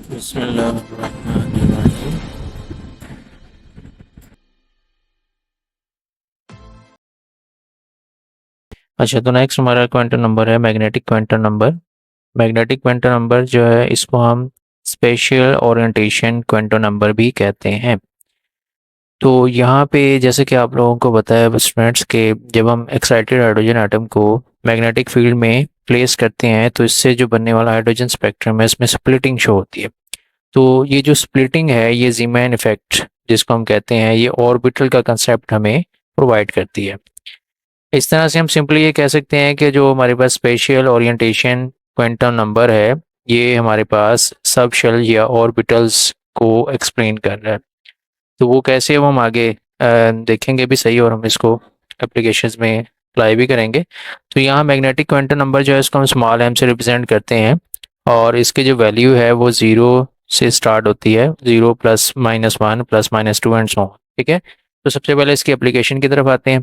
बिस्मिल्लाहिर्रहमानिर्रहीम। अच्छा, तो नेक्स्ट हमारा क्वांटम नंबर है magnetic quantum number. Magnetic quantum number जो है इसको हम स्पेशल ओरिएंटेशन क्वांटम नंबर भी कहते हैं। तो यहाँ पे जैसे कि आप लोगों को बताया स्टूडेंट्स के जब हम एक्साइटेड हाइड्रोजन एटम को मैग्नेटिक फील्ड में प्लेस करते हैं तो इससे जो बनने वाला हाइड्रोजन स्पेक्ट्रम है इसमें स्प्लिटिंग शो होती है। तो ये जो स्प्लिटिंग है ये ज़ीमैन इफेक्ट जिसको हम कहते हैं ये ऑर्बिटल का कंसेप्ट हमें प्रोवाइड करती है। इस तरह से हम सिंपली ये कह सकते हैं कि जो हमारे पास स्पेशियल ओरिएंटेशन क्वांटम नंबर है ये हमारे पास सब शेल या ऑर्बिटल्स को एक्सप्लेन कर रहा है। तो वो कैसे वो हम आगे देखेंगे भी सही और हम इसको एप्लीकेशंस में अप्लाई भी करेंगे। तो यहाँ मैग्नेटिक क्वांटम नंबर जो है इसको हम स्मॉल एम से रिप्रेजेंट करते हैं और इसकी जो वैल्यू है वो ज़ीरो से स्टार्ट होती है, zero plus minus one plus minus two and so on. ठीक है, तो सबसे पहले इसकी एप्लीकेशन की तरफ आते हैं।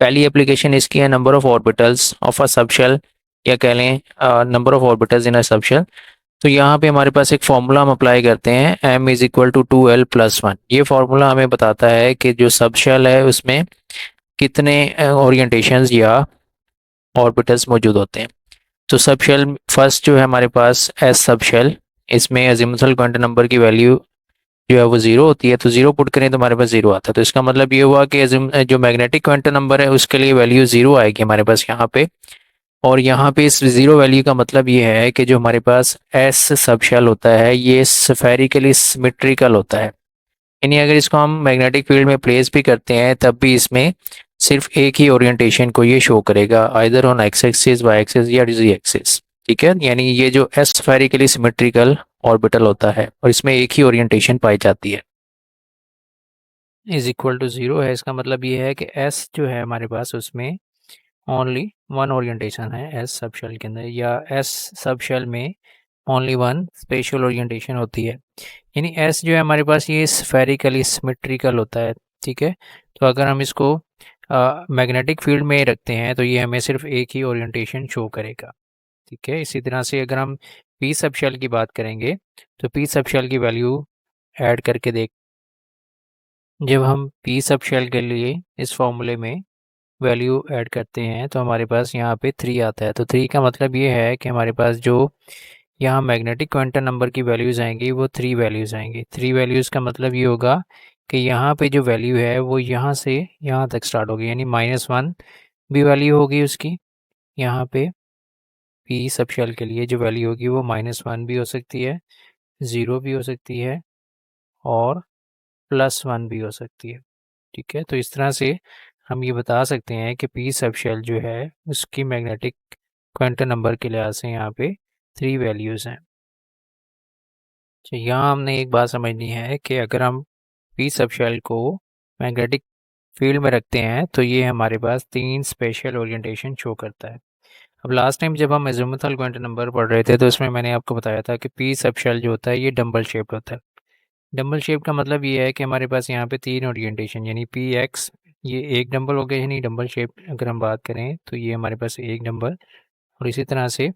पहली एप्लीकेशन इसकी है number of orbitals of a subshell या कह लें number of orbitals in a subshell. तो यहाँ पे हमारे पास एक फॉर्मूला हम अप्लाई करते हैं m is equal to 2l+1। ये फार्मूला हमें बताता है कि जो सबशेल है उसमें कितने ओरिएंटेशंस या ऑर्बिटल्स मौजूद होते हैं। तो सबशेल फर्स्ट जो है हमारे पास एस सबशेल, इसमें अजीमुथल क्वांटम नंबर की वैल्यू जो है वो जीरो होती है। तो जीरो पुट करें तो हमारे पास जीरो आता है। तो इसका मतलब ये हुआ कि जो मैग्नेटिक क्वांटम नंबर है उसके लिए वैल्यू जीरो आएगी हमारे पास यहाँ पे। और यहाँ पे इस जीरो वैल्यू का मतलब ये है कि जो हमारे पास एस सबशेल होता है ये स्फेरिकली सिमेट्रिकल होता है। यानी अगर इसको हम मैग्नेटिक फील्ड में प्लेस भी करते हैं तब भी इसमें सिर्फ एक ही ओरिएंटेशन को ये शो करेगा, either on X axis, Y axis या जी एक्सिस। ठीक है, यानी ये जो एस स्फेरिकली सिमेट्रिकल ऑर्बिटल होता है और इसमें एक ही ओरिएंटेशन पाई जाती है इज इक्वल टू जीरो है। इसका मतलब ये है कि एस जो है हमारे पास उसमें ओनली वन ओरिएंटेशन है एस सब शेल के अंदर, या एस सब शेल में ओनली वन स्पेशल ओरिएंटेशन होती है। यानी एस जो है हमारे पास ये स्फेरिकली सिमेट्रिकल होता है। ठीक है, तो अगर हम इसको मैग्नेटिक फील्ड में रखते हैं तो ये हमें सिर्फ एक ही ओरिएंटेशन शो करेगा। ठीक है, इसी तरह से अगर हम पी सब शेल की बात करेंगे तो पी सब शेल की वैल्यू ऐड करके देख, जब हम पी सब शेल के लिए इस फॉर्मूले में वैल्यू ऐड करते हैं तो हमारे पास यहाँ पे थ्री आता है। तो थ्री का मतलब ये है कि हमारे पास जो यहाँ मैग्नेटिक क्वांटम नंबर की वैल्यूज़ आएंगी वो थ्री वैल्यूज़ आएंगी। थ्री वैल्यूज़ का मतलब ये होगा कि यहाँ पे जो वैल्यू है वो यहाँ से यहाँ तक स्टार्ट होगी, यानी -1 भी वैल्यू होगी उसकी। यहाँ पे पी सब शेल के लिए जो वैल्यू होगी वो -1 भी हो सकती है, ज़ीरो भी हो सकती है और +1 भी हो सकती है। ठीक है, तो इस तरह से हम ये बता सकते हैं कि पी सब शेल जो है उसकी मैग्नेटिक क्वांटम नंबर के लिहाज से यहाँ पे थ्री वैल्यूज़ हैं। तो यहाँ हमने एक बात समझनी है कि अगर हम पी सब शेल को मैग्नेटिक फील्ड में रखते हैं तो ये हमारे पास तीन स्पेशल ओरिएंटेशन शो करता है। अब लास्ट टाइम जब हम अज़ीमुथल क्वांटम नंबर पढ़ रहे थे तो उसमें मैंने आपको बताया था कि पी सब शेल जो होता है ये डंबल शेप्ड होता है। डंबल शेप का मतलब ये है कि हमारे पास यहाँ पे तीन ओरिएंटेशन, यानी पी एक्स, ये एक डंबल हो गया, यानी डंबल शेप अगर हम बात करें तो ये हमारे पास एक डंबल, और इसी तरह से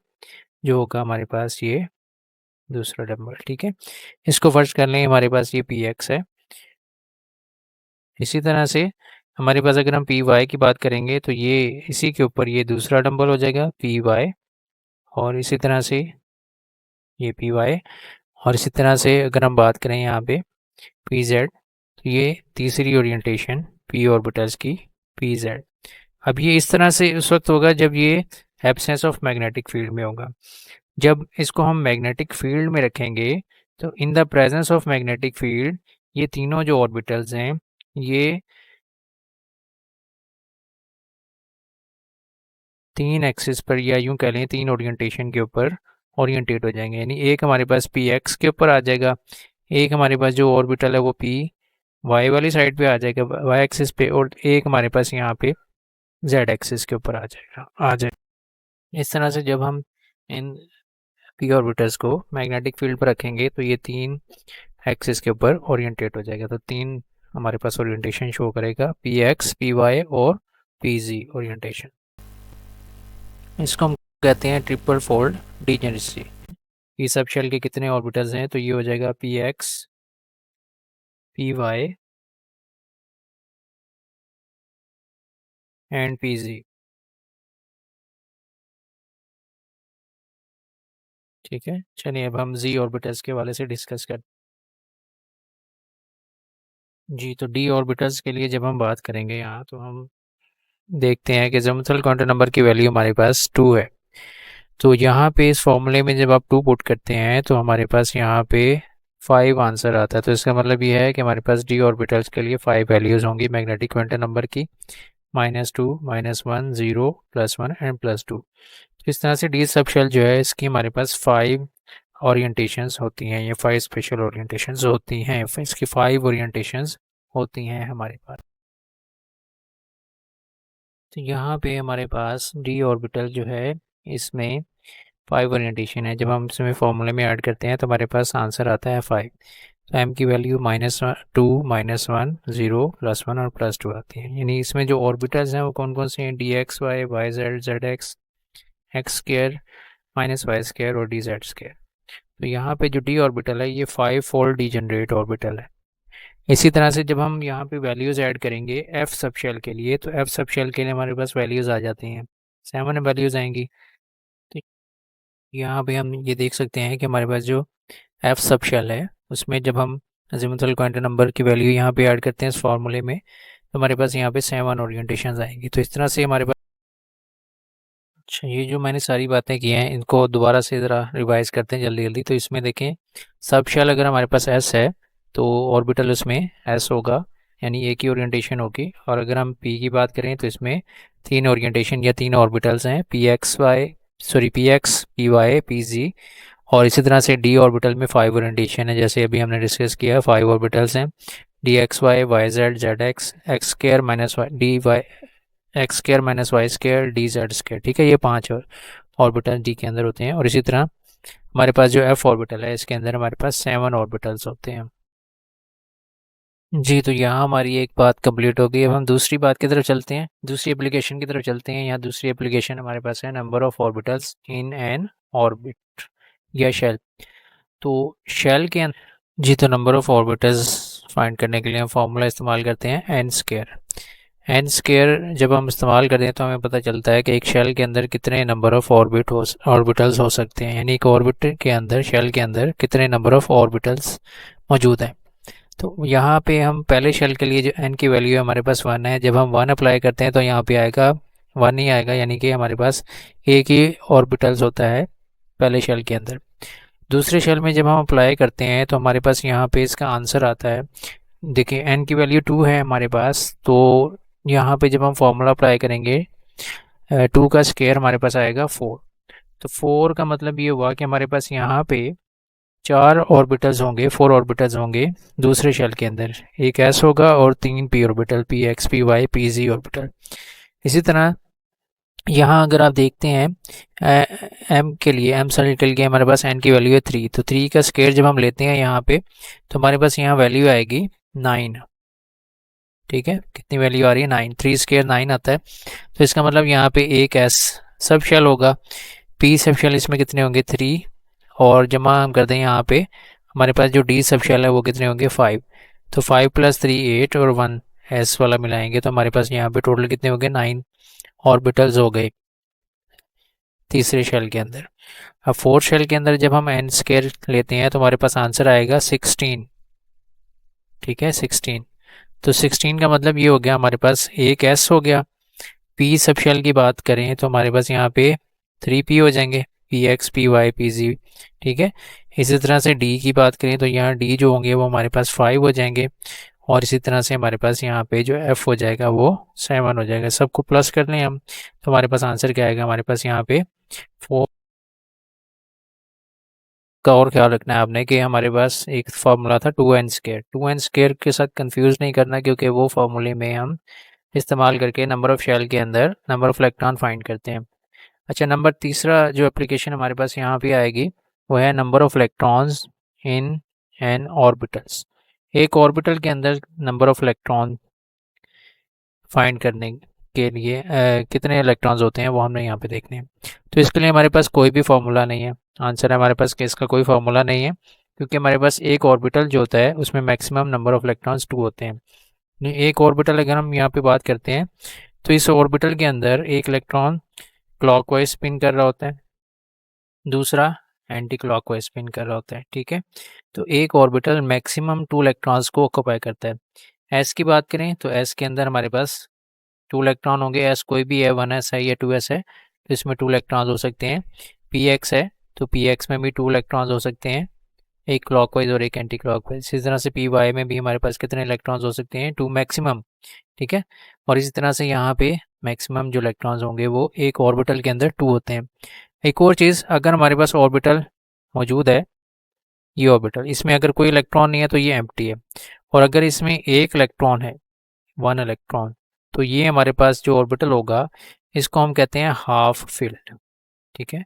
जो होगा हमारे पास ये दूसरा डंबल। ठीक है, इसको फर्ज कर लें हमारे पास ये पी एक्स है। इसी तरह से हमारे पास अगर हम पी वाई की बात करेंगे तो ये इसी के ऊपर ये दूसरा डंबल हो जाएगा पी वाई, और इसी तरह से ये पी वाई, और इसी तरह से अगर हम बात करें यहाँ पे पी जेड, तो ये तीसरी ओरिएंटेशन पी ऑर्बिटल्स की पी जेड। अब ये इस तरह से उस वक्त होगा जब ये एब्सेंस ऑफ मैग्नेटिक फील्ड में होगा। जब इसको हम मैग्नेटिक फील्ड में रखेंगे तो in the presence of magnetic field ये तीनों जो ऑर्बिटल्स हैं ये तीन एक्सिस पर, या यूं कह लें तीन ओरिएंटेशन के ऊपर ओरिएंटेट हो जाएंगे। यानी एक हमारे पास पी एक्स के ऊपर आ जाएगा, एक हमारे पास जो ऑर्बिटल है वो पी वाई वाली साइड पे आ जाएगा वाई एक्सिस पे, और एक हमारे पास यहाँ पे जेड एक्सिस के ऊपर आ जाएगा। इस तरह से जब हम इन पी ऑर्बिटल्स को मैग्नेटिक फील्ड पर रखेंगे तो ये तीन एक्सिस के ऊपर ओरिएंटेट हो जाएगा। तो तीन हमारे पास ओरिएंटेशन शो करेगा, पी एक्स, पी वाई और पी जी ओरिएंटेशन। इसको हम कहते हैं triple fold degeneracy. P sub shell के कितने ऑर्बिटल्स हैं, तो ये हो जाएगा P X, P Y and P Z. ठीक है, चलिए अब हम जी ऑर्बिटल्स के वाले से डिस्कस कर। जी, तो डी ऑर्बिटल्स के लिए जब हम बात करेंगे यहाँ, तो हम देखते हैं कि ज्योमेट्रिकल क्वांटम नंबर की वैल्यू हमारे पास 2 है। तो यहाँ पे इस फॉर्मूले में जब आप 2 पुट करते हैं तो हमारे पास यहाँ पे 5 आंसर आता है। तो इसका मतलब ये है कि हमारे पास डी ऑर्बिटल्स के लिए 5 वैल्यूज़ होंगी मैग्नेटिक क्वांटम नंबर की, -2, -1, 0, +1 एंड +2। तो इस तरह से डी सब शेल जो है इसकी हमारे पास 5 ओरिएंटेशंस होती हैं, ये 5 स्पेशल ओरिएंटेशंस होती हैं, इसकी 5 ओरिएंटेशंस होती हैं हमारे पास। तो यहाँ पे हमारे पास डी ऑर्बिटल जो है इसमें 5 ओरिएंटेशन है। जब हम इसमें फॉर्मूले में ऐड करते हैं तो हमारे पास आंसर आता है 5। तो एम की वैल्यू -2, -1, 0, +1 और +2 आती है। यानी इसमें जो ऑर्बिटल्स हैं वो कौन कौन से हैं, D X Y, Y Z, Z X, X square, -Y square और डी जेड स्क्र। तो यहाँ पे जो डी ऑर्बिटल है ये 5 फोल्ड डीजनरेट ऑर्बिटल है। इसी तरह से जब हम यहाँ पे वैल्यूज़ ऐड करेंगे एफ सब शेल के लिए, तो एफ सब शेल के लिए हमारे पास वैल्यूज़ आ जाती हैं, 7 वैल्यूज़ आएंगी। तो यहाँ पे हम ये देख सकते हैं कि हमारे पास जो एफ सब शेल है उसमें जब हम अजीमुथल क्वांटम नंबर की वैल्यू यहाँ पे ऐड करते हैं इस फार्मूले में, तो हमारे पास यहाँ पे 7 ओरिएंटेशन आएंगी। तो इस तरह से हमारे पास। अच्छा, ये जो मैंने सारी बातें की हैं इनको दोबारा से ज़रा रिवाइज करते हैं जल्दी जल्दी। तो इसमें देखें, सब शेल अगर हमारे पास एस है तो ऑर्बिटल उसमें एस होगा, यानी एक ही ओरिएंटेशन होगी। और अगर हम पी की बात करें तो इसमें 3 ओरिएंटेशन या 3 ऑर्बिटल्स हैं, P X Y, sorry P X, P Y, P Z. और इसी तरह से डी ऑर्बिटल में 5 ओरिएंटेशन है, जैसे अभी हमने डिस्कस किया, 5 ऑर्बिटल्स हैं, D X Y, Y Z, Z X, X square minus Y, D Y, X square minus Y square, D Z square. ठीक है, ये 5 ऑर्बिटल डी के अंदर होते हैं। और इसी तरह हमारे पास जो एफ ऑर्बिटल है इसके अंदर हमारे पास 7 ऑर्बिटल्स होते हैं। जी, तो यहाँ हमारी एक बात कंप्लीट हो गई। अब हम दूसरी बात की तरफ चलते हैं, दूसरी एप्लीकेशन की तरफ चलते हैं। यहाँ दूसरी एप्लीकेशन हमारे पास है number of orbitals in an orbit या शेल। तो शेल के अंदर। जी, तो नंबर ऑफ ऑर्बिटल्स फाइंड करने के लिए हम फॉर्मूला इस्तेमाल करते हैं एन स्क्वायर। एन स्क्वायर जब हम इस्तेमाल करते हैं तो हमें पता चलता है कि एक शेल के अंदर कितने नंबर ऑफ ऑर्बिटल्स हो सकते हैं, यानी एक ऑर्बिट के अंदर, शेल के अंदर कितने नंबर ऑफ ऑर्बिटल्स मौजूद हैं। तो यहाँ पे हम पहले शेल के लिए जो एन की वैल्यू है हमारे पास 1 है, जब हम 1 अप्लाई करते हैं तो यहाँ पे आएगा 1 ही आएगा, यानी कि हमारे पास एक ही ऑर्बिटल्स होता है पहले शेल के अंदर। दूसरे शेल में जब हम अप्लाई करते हैं तो हमारे पास यहाँ पे इसका आंसर आता है। देखिए, एन की वैल्यू 2 है हमारे पास, तो यहाँ पे जब हम फॉर्मूला अप्लाई करेंगे 2 का स्क्वायर हमारे पास आएगा 4। तो 4 का मतलब ये हुआ कि हमारे पास यहाँ पे 4 ऑर्बिटल्स होंगे, 4 ऑर्बिटल्स होंगे दूसरे शेल के अंदर। एक एस होगा और 3 P orbital, P X, P Y, P Z orbital. इसी तरह यहाँ अगर आप देखते हैं एम के लिए, एम सेल के लिए हमारे पास एन की वैल्यू है 3। तो 3 का स्क्वायर जब हम लेते हैं यहाँ पे तो हमारे पास यहाँ वैल्यू आएगी 9। ठीक है, कितनी वैल्यू आ रही है, 9। 3 स्क्वायर 9 आता है। तो इसका मतलब यहाँ पे एक एस सब शेल होगा, पी सब शेल इसमें कितने होंगे 3, और जमा हम कर दें यहाँ पे हमारे पास जो डी सब शेल है वो कितने होंगे 5। तो 5 + 3 8 और 1 एस वाला मिलाएंगे तो हमारे पास यहाँ पे टोटल कितने होंगे 9 ऑर्बिटल्स हो गए तीसरे शेल के अंदर। अब फोर्थ शेल के अंदर जब हम एन स्क्वायर लेते हैं तो हमारे पास आंसर आएगा 16। ठीक है, 16। तो 16 का मतलब ये हो गया हमारे पास एक एस हो गया। पी सब शेल की बात करें तो हमारे पास यहाँ पे 3 पी हो जाएंगे, P X, P Y, P Z. ठीक है, इसी तरह से डी की बात करें तो यहाँ डी जो होंगे वो हमारे पास 5 हो जाएंगे। और इसी तरह से हमारे पास यहाँ पे जो एफ हो जाएगा वो 7 हो जाएगा। सबको प्लस कर लें हम तो हमारे पास आंसर क्या आएगा, हमारे पास यहाँ पे 4 का। और ख्याल रखना है आपने कि हमारे पास एक फार्मूला था 2n²। 2n² के साथ कंफ्यूज नहीं करना, क्योंकि वो फार्मूले में हम इस्तेमाल करके नंबर ऑफ शेल के अंदर नंबर ऑफ इलेक्ट्रॉन फाइंड करते हैं। अच्छा, नंबर तीसरा जो एप्लीकेशन हमारे पास यहाँ पे आएगी वो है number of electrons in an orbitals. एक ऑर्बिटल के अंदर नंबर ऑफ इलेक्ट्रॉन फाइंड करने के लिए कितने इलेक्ट्रॉन्स होते हैं वो हमने यहाँ पे देखने हैं। तो इसके लिए हमारे पास कोई भी फार्मूला नहीं है, आंसर है हमारे पास कि इसका कोई फार्मूला नहीं है, क्योंकि हमारे पास एक ऑर्बिटल जो होता है उसमें मैक्सिमम नंबर ऑफ इलेक्ट्रॉन्स 2 होते हैं। एक ऑर्बिटल अगर हम यहाँ पे बात करते हैं तो इस ऑर्बिटल के अंदर एक इलेक्ट्रॉन क्लॉकवाइज स्पिन कर रहा होता है, दूसरा एंटी क्लॉकवाइज स्पिन कर रहा होता है। ठीक है, तो एक ऑर्बिटल मैक्सिमम 2 इलेक्ट्रॉन्स को ऑक्यूपाई करता है। एस की बात करें तो एस के अंदर हमारे पास 2 इलेक्ट्रॉन होंगे, एस कोई भी है, 1s है या 2s है, तो इसमें 2 इलेक्ट्रॉन्स हो सकते हैं। पी एक्स है तो पी एक्स में भी 2 इलेक्ट्रॉन्स हो सकते हैं, एक क्लॉकवाइज और एक एंटी क्लॉकवाइज। इसी तरह से पी वाई में भी हमारे पास कितने इलेक्ट्रॉन्स हो सकते हैं, 2 मैक्सिमम। ठीक है, और इसी तरह से यहाँ पे मैक्सिमम जो इलेक्ट्रॉन्स होंगे वो एक ऑर्बिटल के अंदर 2 होते हैं। एक और चीज़, अगर हमारे पास ऑर्बिटल मौजूद है, ये ऑर्बिटल, इसमें अगर कोई इलेक्ट्रॉन नहीं है तो ये एम्प्टी है, और अगर इसमें एक इलेक्ट्रॉन है, 1 इलेक्ट्रॉन, तो ये हमारे पास जो ऑर्बिटल होगा इसको हम कहते हैं हाफ फिल्ड। ठीक है,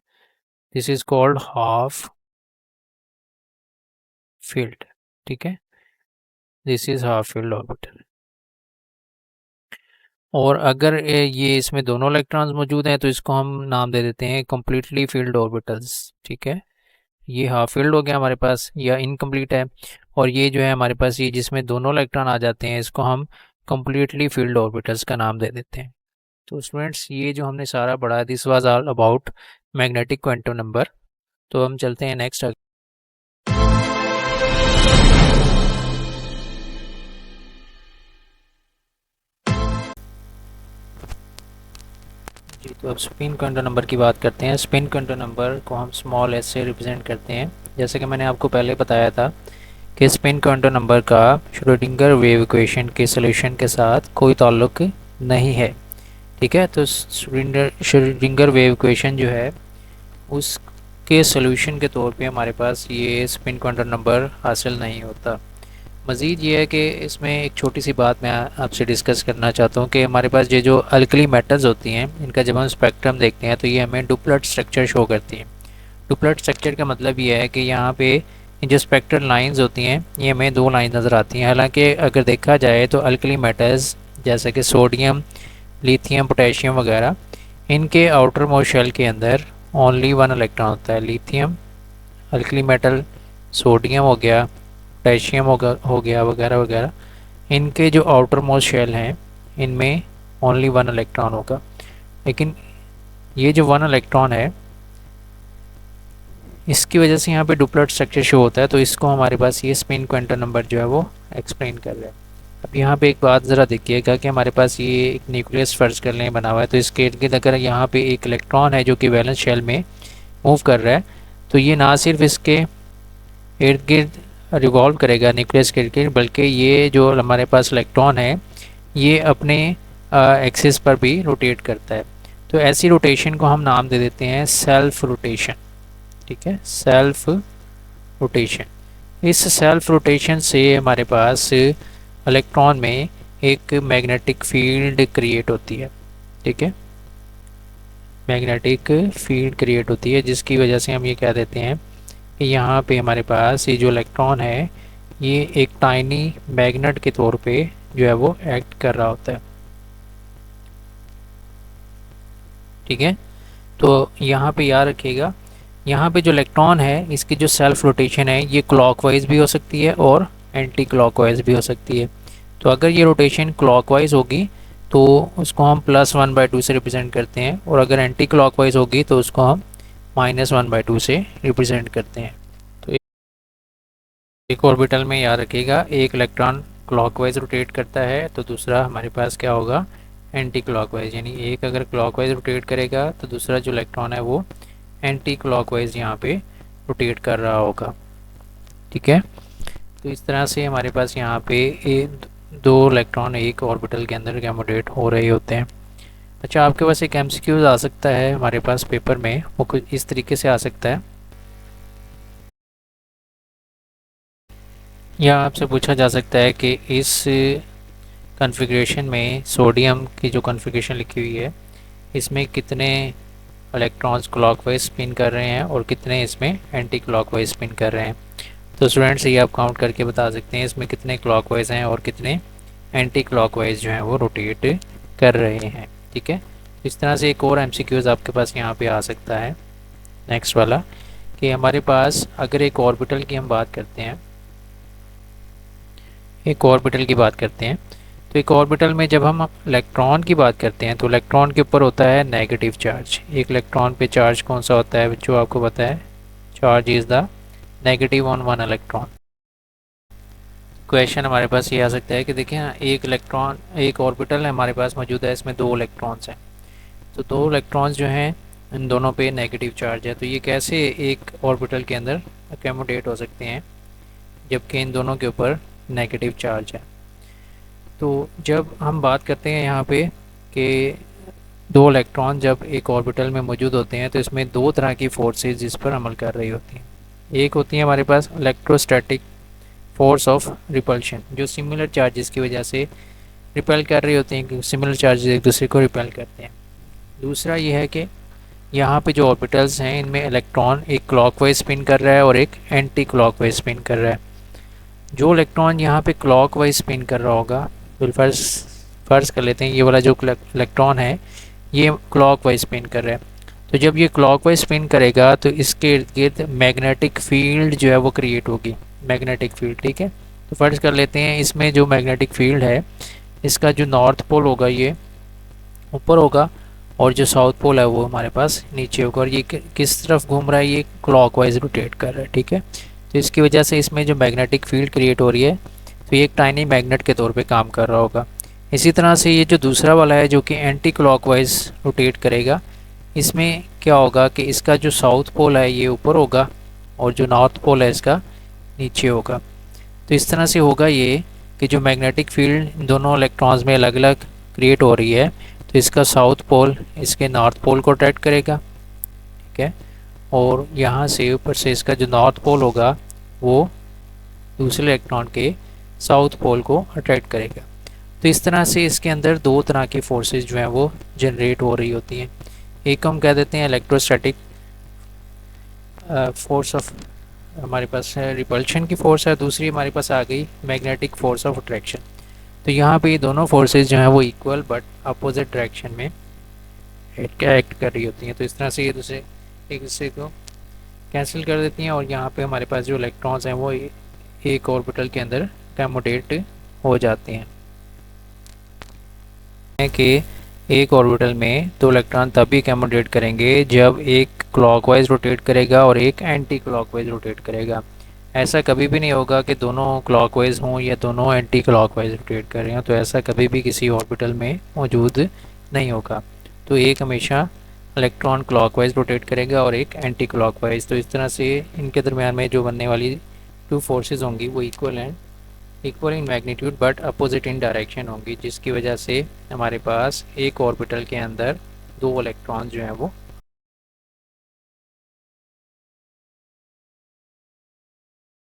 this is called half field. ठीक है, this is half filled orbital. और अगर ये इसमें दोनों इलेक्ट्रॉन्स मौजूद हैं तो इसको हम नाम दे देते हैं कंप्लीटली फील्ड ऑर्बिटल्स। ठीक है, ये हाफ फील्ड हो गया हमारे पास या इनकम्प्लीट है, और ये जो है हमारे पास ये जिसमें दोनों इलेक्ट्रॉन आ जाते हैं इसको हम कंप्लीटली फील्ड ऑर्बिटल्स का नाम दे देते हैं। तो स्टूडेंट्स, ये जो हमने सारा पढ़ा, this was all about magnetic quantum number. तो हम चलते हैं नेक्स्ट। जी, तो अब स्पिन क्वांटम नंबर की बात करते हैं। स्पिन क्वांटम नंबर को हम स्मॉल एस से रिप्रेजेंट करते हैं। जैसे कि मैंने आपको पहले बताया था कि स्पिन क्वांटम नंबर का श्रोडिंगर वेव इक्वेशन के सॉल्यूशन के साथ कोई ताल्लुक नहीं है। ठीक है, तो श्रोडिंगर वेव इक्वेशन जो है उसके सॉल्यूशन के तौर पे हमारे पास ये स्पिन क्वांटम नंबर हासिल नहीं होता। मज़ीद ये है कि इसमें एक छोटी सी बात मैं आपसे डिस्कस करना चाहता हूँ कि हमारे पास ये जो अल्कली मेटल्स होती हैं इनका जब हम स्पेक्ट्रम देखते हैं तो ये हमें डुप्लेट स्ट्रक्चर शो करती हैं। डुप्लेट स्ट्रक्चर का मतलब ये है कि यहाँ पे जो स्पेक्ट्रल लाइंस होती हैं ये हमें 2 लाइन नज़र आती हैं। हालांकि अगर देखा जाए तो अल्कली मेटल्स जैसे कि सोडियम, लिथियम, पोटेशियम वगैरह, इनके आउटर मोस्ट शेल के अंदर ओनली 1 इलेक्ट्रॉन होता है। लिथियम अल्कली मेटल, सोडियम हो गया, पोटेशियम हो गया वगैरह वगैरह, इनके जो आउटर मोस्ट शेल हैं इनमें ओनली 1 इलेक्ट्रॉन होगा। लेकिन ये जो 1 इलेक्ट्रॉन है इसकी वजह से यहाँ पे डुप्लेट स्ट्रक्चर शो होता है, तो इसको हमारे पास ये स्पिन क्वांटम नंबर जो है वो एक्सप्लेन कर रहा है। अब यहाँ पे एक बात ज़रा देखिएगा कि हमारे पास ये एक न्यूक्लियस फर्ज कर लें बना हुआ है, तो इसके इर्द गिर्द अगर यहाँ पे एक इलेक्ट्रॉन है जो कि वैलेंस शेल में मूव कर रहा है, तो ये ना सिर्फ इसके इर्द गिर्द रिवॉल्व करेगा न्यूक्लियस के इर्द गिर्द, बल्कि ये जो हमारे पास इलेक्ट्रॉन है ये अपने एक्सिस पर भी रोटेट करता है। तो ऐसी रोटेशन को हम नाम दे देते हैं सेल्फ रोटेशन। ठीक है, सेल्फ रोटेशन। इस सेल्फ रोटेशन से हमारे पास इलेक्ट्रॉन में एक मैग्नेटिक फील्ड क्रिएट होती है। ठीक है, मैग्नेटिक फील्ड क्रिएट होती है जिसकी वजह से हम ये कह देते हैं कि यहाँ पे हमारे पास ये जो इलेक्ट्रॉन है ये एक टाइनी मैग्नेट के तौर पे जो है वो एक्ट कर रहा होता है। ठीक है, तो यहाँ पे याद रखिएगा, यहाँ पे जो इलेक्ट्रॉन है इसकी जो सेल्फ रोटेशन है ये क्लॉकवाइज भी हो सकती है और एंटी क्लॉकवाइज भी हो सकती है। तो अगर ये रोटेशन क्लॉकवाइज होगी तो उसको हम +1/2 से रिप्रेजेंट करते हैं, और अगर एंटी क्लॉकवाइज होगी तो उसको हम -1/2 से रिप्रेजेंट करते हैं। तो एक ऑर्बिटल में याद रखिएगा एक इलेक्ट्रॉन क्लॉकवाइज रोटेट करता है तो दूसरा हमारे पास क्या होगा, एंटी क्लॉकवाइज। यानी एक अगर क्लॉकवाइज रोटेट करेगा तो दूसरा जो इलेक्ट्रॉन है वो एंटी क्लॉकवाइज यहाँ पे रोटेट कर रहा होगा। ठीक है, तो इस तरह से हमारे पास यहाँ पे 2 इलेक्ट्रॉन एक ऑर्बिटल के अंदर अकोमोडेट हो रहे होते हैं। अच्छा, आपके पास एक MCQ आ सकता है हमारे पास पेपर में, वो कुछ इस तरीके से आ सकता है, या आपसे पूछा जा सकता है कि इस कॉन्फ़िगरेशन में सोडियम की जो कॉन्फ़िगरेशन लिखी हुई है इसमें कितने इलेक्ट्रॉन्स क्लॉकवाइज स्पिन कर रहे हैं और कितने इसमें एंटी क्लॉकवाइज स्पिन कर रहे हैं। तो स्टूडेंट्स ये आप काउंट करके बता सकते हैं इसमें कितने क्लॉकवाइज हैं और कितने एंटी क्लॉकवाइज जो हैं वो रोटेट कर रहे हैं। ठीक है। इस तरह से एक और एमसीक्यूज़ आपके पास यहाँ पे आ सकता है। नेक्स्ट वाला कि हमारे पास अगर एक ऑर्बिटल की हम बात करते हैं, एक ऑर्बिटल की बात करते हैं, तो एक ऑर्बिटल में जब हम इलेक्ट्रॉन की बात करते हैं तो इलेक्ट्रॉन के ऊपर होता है नेगेटिव चार्ज। एक इलेक्ट्रॉन पे चार्ज कौन सा होता है जो आपको पता है? Charge is the negative on one electron. Question हमारे पास ये आ सकता है कि देखिए ना, एक इलेक्ट्रॉन, एक ऑर्बिटल है हमारे पास मौजूद है, इसमें दो इलेक्ट्रॉन्स हैं। तो दो इलेक्ट्रॉन्स जो हैं इन दोनों पे नेगेटिव चार्ज है, तो ये कैसे एक ऑर्बिटल के अंदर अकोमोडेट हो सकते हैं जबकि इन दोनों के ऊपर नेगेटिव चार्ज है? तो जब हम बात करते हैं यहाँ पे कि दो इलेक्ट्रॉन जब एक ऑर्बिटल में मौजूद होते हैं तो इसमें दो तरह की फोर्सेज इस पर अमल कर रही होती हैं। एक होती है हमारे पास इलेक्ट्रोस्टैटिक फोर्स ऑफ रिपल्शन, जो सिमिलर चार्जेस की वजह से रिपेल कर रही होती हैं, कि सिमिलर चार्जेस एक दूसरे को रिपेल करते हैं। दूसरा ये है कि यहाँ पे जो ऑर्बिटल्स हैं इनमें इलेक्ट्रॉन एक क्लॉकवाइज स्पिन कर रहा है और एक एंटी क्लॉकवाइज स्पिन कर रहा है। जो इलेक्ट्रॉन यहाँ पे क्लॉकवाइज स्पिन कर रहा होगा, तो फर्ज कर लेते हैं ये वाला जो इलेक्ट्रॉन है ये क्लॉकवाइज स्पिन कर रहा है। तो जब ये क्लॉकवाइज स्पिन करेगा तो इसके इर्द गिर्द मैग्नेटिक फील्ड जो है वो क्रिएट होगी, मैग्नेटिक फील्ड, ठीक है। तो फर्ज कर लेते हैं इसमें जो मैग्नेटिक फील्ड है इसका जो नॉर्थ पोल होगा ये ऊपर होगा और जो साउथ पोल है वो हमारे पास नीचे होगा, और ये किस तरफ घूम रहा है? ये क्लॉकवाइज रोटेट कर रहा है, ठीक है। तो इसकी वजह से इसमें जो मैग्नेटिक फील्ड क्रिएट हो रही है तो ये एक टाइनी मैग्नेट के तौर पे काम कर रहा होगा। इसी तरह से ये जो दूसरा वाला है जो कि एंटी क्लॉकवाइज रोटेट करेगा, इसमें क्या होगा कि इसका जो साउथ पोल है ये ऊपर होगा और जो नॉर्थ पोल है इसका नीचे होगा। तो इस तरह से होगा ये कि जो मैग्नेटिक फील्ड दोनों इलेक्ट्रॉन्स में अलग अलग क्रिएट हो रही है तो इसका साउथ पोल इसके नॉर्थ पोल को अट्रैक्ट करेगा, ठीक है, और यहाँ से ऊपर से इसका जो नॉर्थ पोल होगा वो दूसरे इलेक्ट्रॉन के साउथ पोल को अट्रैक्ट करेगा। तो इस तरह से इसके अंदर दो तरह की फोर्सेस जो हैं वो जनरेट हो रही होती हैं। एक हम कह देते हैं इलेक्ट्रोस्टैटिक फोर्स ऑफ, हमारे पास रिपल्शन की फोर्स है, दूसरी हमारे पास आ गई मैग्नेटिक फोर्स ऑफ अट्रैक्शन। तो यहाँ पे ये दोनों फोर्सेस जो हैं वो इक्वल बट अपोजिट डायरेक्शन में एक्ट कर रही होती हैं। तो इस तरह से ये दूसरे एक दूसरे को कैंसिल कर देती हैं और यहाँ पे हमारे पास जो इलेक्ट्रॉन्स हैं वो एक ऑर्बिटल के अंदर अकोमोडेट हो जाते हैं। कि एक ऑर्बिटल में दो इलेक्ट्रॉन तभी अकोमोडेट करेंगे जब एक क्लॉकवाइज रोटेट करेगा और एक एंटी क्लॉकवाइज रोटेट करेगा। ऐसा कभी भी नहीं होगा कि दोनों क्लॉकवाइज हों या दोनों एंटी क्लॉकवाइज रोटेट कर रहे हों, तो ऐसा कभी भी किसी ऑर्बिटल में मौजूद नहीं होगा। तो एक हमेशा इलेक्ट्रॉन क्लॉकवाइज रोटेट करेगा और एक एंटी क्लॉकवाइज। तो इस तरह से इनके दरमियान में जो बनने वाली टू फोर्सेस होंगी वो equal in magnitude but opposite in direction होंगी, जिसकी वजह से हमारे पास एक ऑर्बिटल के अंदर दो इलेक्ट्रॉन जो हैं वो